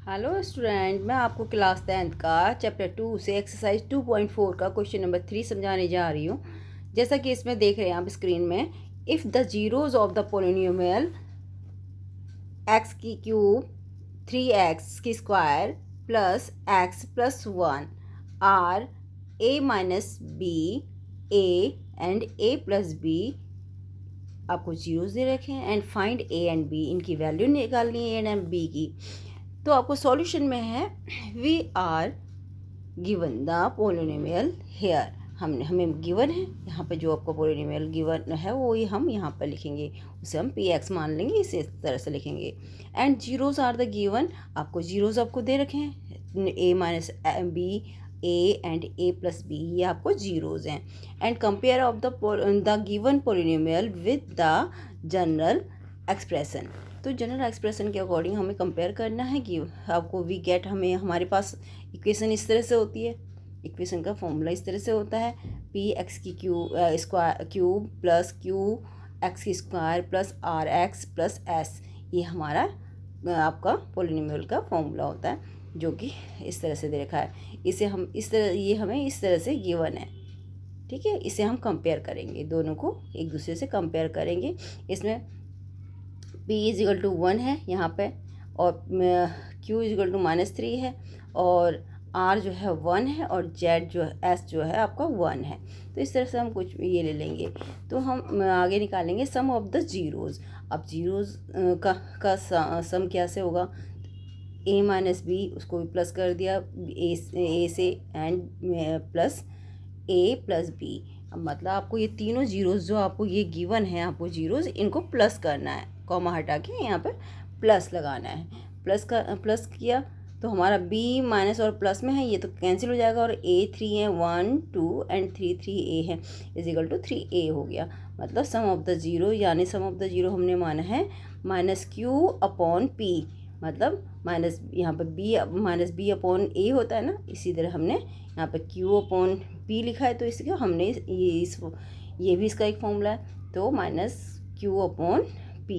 Hello student, मैं आपको class 10th का चैप्टर 2 से एक्सरसाइज 2.4 का क्वेश्चन नंबर 3 समझाने जा रही हूँ। जैसा कि इसमें देख रहे हैं आप स्क्रीन में, if the zeros of the polynomial x की क्यूब 3x की square plus x plus 1 are a minus B A and a plus B, आपको जीरोज दे रखे हैं and find a and b, इनकी वैल्यू निकालनी है a एंड b की। तो आपको सॉल्यूशन में है we are given the polynomial here, हमें गिवन है यहाँ पे जो आपको पोलिनोमियल गिवन है वो ही हम यहाँ पर लिखेंगे, उसे हम पी एक्स मान लेंगे, इसे इस तरह से लिखेंगे। And zeros are the given, आपको जीरोज आपको दे रखे हैं A minus B A and A plus B, ये आपको जीरोज हैं। And compare of the given polynomial with the general expression, तो जनरल एक्सप्रेशन के अकॉर्डिंग हमें कंपेयर करना है कि आपको वी गेट, हमें हमारे पास इक्वेशन इस तरह से होती है, इक्वेशन का फॉर्मूला इस तरह से होता है पी एक्स की क्यूब प्लस क्यू एक्स की square plus R x plus S, ये हमारा आपका पोलिनोमियल का फॉर्मूला होता है जो कि इस तरह से दे रखा है। इसे हम इस तरह, ये हमें इस तरह से गिवन है, ठीक है। इसे हम कंपेयर करेंगे, दोनों को एक दूसरे से कंपेयर करेंगे। इसमें p इजिकल टू 1 है यहाँ पे, और q इजिकल टू -3 है, और r जो है 1 है, और z जो है s जो है आपका 1 है। तो इस तरह से हम कुछ ये ले लेंगे। तो हम आगे निकालेंगे सम ऑफ द जीरोज़। अब जीरोज़ का सम कैसे होगा, a माइनस बी, उसको भी प्लस कर दिया a से, and plus a plus B. अब मतलब आपको ये तीनों जीरोज़ जो आपको ये गिवन है, आपको जीरोज़ इनको प्लस करना है, कॉमा हटा के यहाँ पर प्लस लगाना है। प्लस किया तो हमारा b माइनस और प्लस में है, ये तो कैंसिल हो जाएगा, और a 3 है, 1 2 एंड 3 a है, इजिकल टू 3a हो गया। मतलब सम ऑफ द जीरो, यानी सम ऑफ द जीरो हमने माना है माइनस क्यू अपॉन पी, मतलब माइनस यहाँ पर b अपॉन a होता है ना, इसी तरह हमने यहाँ पर q अपॉन p लिखा है, तो इसको हमने ये भी इसका एक फॉर्मूला है, तो माइनस q अपॉन p,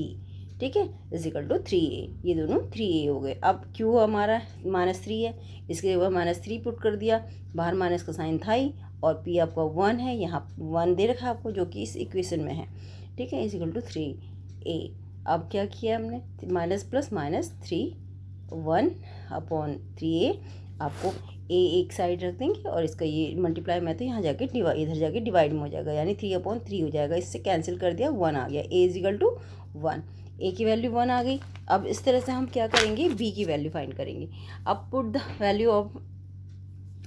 ठीक है, इजिकल टू 3a, ये दोनों 3a हो गए। अब q हमारा -3 है, इसके बाद -3 पुट कर दिया, बाहर माइनस का साइन था ही, और p आपका 1 है, यहाँ 1 दे रखा है आपको जो कि इस इक्वेशन में है, ठीक है, इजिकल टू 3a। अब क्या किया हमने, माइनस प्लस -3 1 अपॉन 3a, आपको a एक साइड रख देंगे और इसका ये मल्टीप्लाई में तो यहाँ जाके इधर जाके डिवाइड में हो जाएगा, यानी 3/3 हो जाएगा, इससे कैंसिल कर दिया, 1 आ गया, a इजिकल टू 1, a की वैल्यू 1 आ गई। अब इस तरह से हम क्या करेंगे, b की वैल्यू फाइंड करेंगे। अब put the value of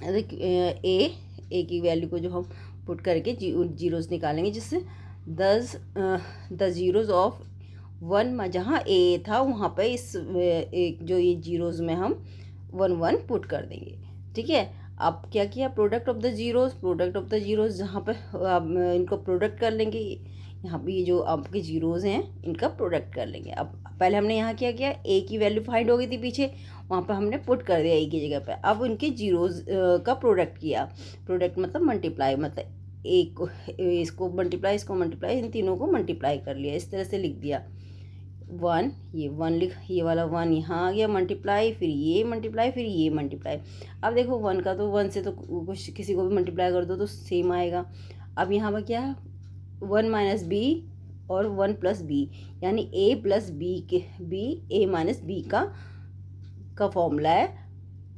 a की वैल्यू को जो हम पुट करके जीरोज़ निकालेंगे, जिससे द जीरोज़ ऑफ 1, जहाँ a था वहाँ पे इस जो ये जीरोज़ में हम 1 1 पुट कर देंगे, ठीक है। अब क्या किया, प्रोडक्ट ऑफ द जीरोज़ जहाँ पे इनको प्रोडक्ट कर लेंगे, यहाँ पे ये जो आपके जीरोज़ हैं इनका प्रोडक्ट कर लेंगे। अब पहले हमने यहाँ क्या किया, a की वैल्यू फाइंड हो गई थी पीछे, वहाँ पे हमने पुट कर दिया a की जगह पे। अब उनके जीरोज़ का प्रोडक्ट किया, प्रोडक्ट मतलब मल्टीप्लाई, मतलब एक को इसको मल्टीप्लाई, इसको मल्टीप्लाई, इन तीनों को मल्टीप्लाई कर लिया, इस तरह से लिख दिया 1, ये 1 ये वाला 1 यहाँ आ गया, मल्टीप्लाई, फिर ये मल्टीप्लाई, फिर ये मल्टीप्लाई। अब देखो 1 का तो 1 से तो कुछ किसी को भी मल्टीप्लाई कर दो तो सेम आएगा। अब यहाँ पर क्या है, 1 माइनस बी और 1 प्लस बी, यानी a plus B a minus B का फॉर्मूला है।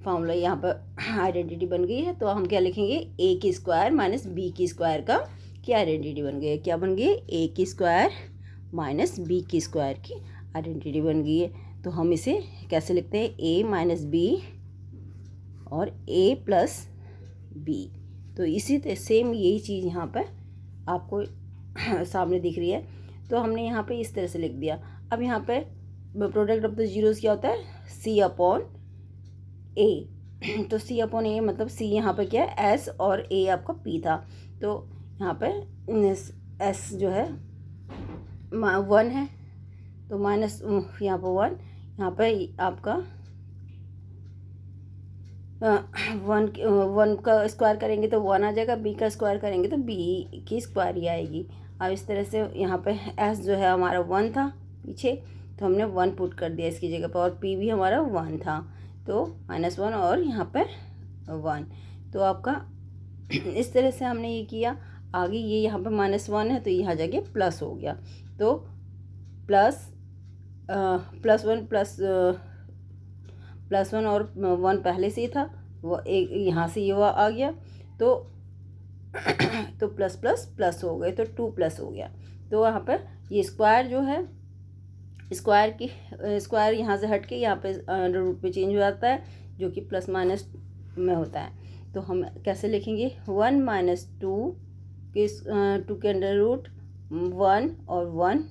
फॉर्मूला यहाँ पर आइडेंटिटी बन गई है, तो हम क्या लिखेंगे, a की स्क्वायर माइनस b की स्क्वायर का क्या आइडेंटिटी बन गई है, क्या बन गई है, a की स्क्वायर माइनस बी की स्क्वायर की आइडेंटिटी बन गई है। तो हम इसे कैसे लिखते हैं, a माइनस बी और a प्लस बी। तो इसी तरह सेम यही चीज़ यहाँ पर आपको सामने दिख रही है, तो हमने यहाँ पे इस तरह से लिख दिया। अब यहाँ पे प्रोडक्ट ऑफ द जीरोज़ क्या होता है, c अपॉन a, तो c अपॉन a मतलब c यहाँ पे क्या है, s, और a आपका p था, तो यहाँ पे s जो है 1 है, तो माइनस यहाँ पर 1, यहाँ पे आपका 1 का स्क्वायर करेंगे तो 1 आ जाएगा, b का स्क्वायर करेंगे तो b की स्क्वायर ही आएगी। अब इस तरह से यहाँ पे s जो है हमारा 1 था पीछे, तो हमने 1 पुट कर दिया इसकी जगह पर, और p भी हमारा 1 था, तो -1 और यहाँ पे 1। तो आपका इस तरह से हमने ये किया। आगे ये यहाँ पे -1 है तो यहाँ जाके प्लस हो गया, तो +1 +1 और 1 पहले से ही था, वो एक यहाँ से ये आ गया, तो तो प्लस प्लस प्लस हो गए, तो 2 प्लस हो गया। तो वहाँ पर ये स्क्वायर जो है, स्क्वायर यहाँ से हट के यहाँ पे अंडर रूट पे चेंज हो जाता है, जो कि प्लस माइनस में होता है। तो हम कैसे लिखेंगे, 1 - 2 के अंडर रूट 1 और 1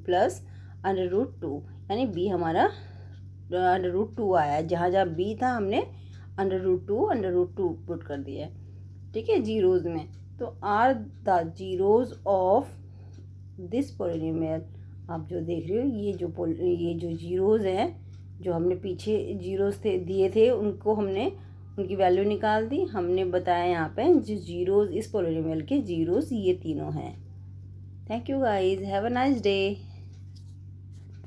प्लस अंडर रूट 2, यानी बी हमारा अंडर रूट 2 आया है। जहाँ जहाँ बी था हमने अंडर रूट टू पुट कर दिया है, ठीक है, जीरोज़ में। तो are the zeros of this polynomial, आप जो देख रहे हो ये जो जीरोज़ हैं, जो हमने पीछे जीरोज़ दिए थे, उनको हमने उनकी वैल्यू निकाल दी। हमने बताया यहाँ पे जो जीरोज़ इस पॉलिनोमियल के जीरोज़ ये तीनों हैं। Thank you guys, have a nice day.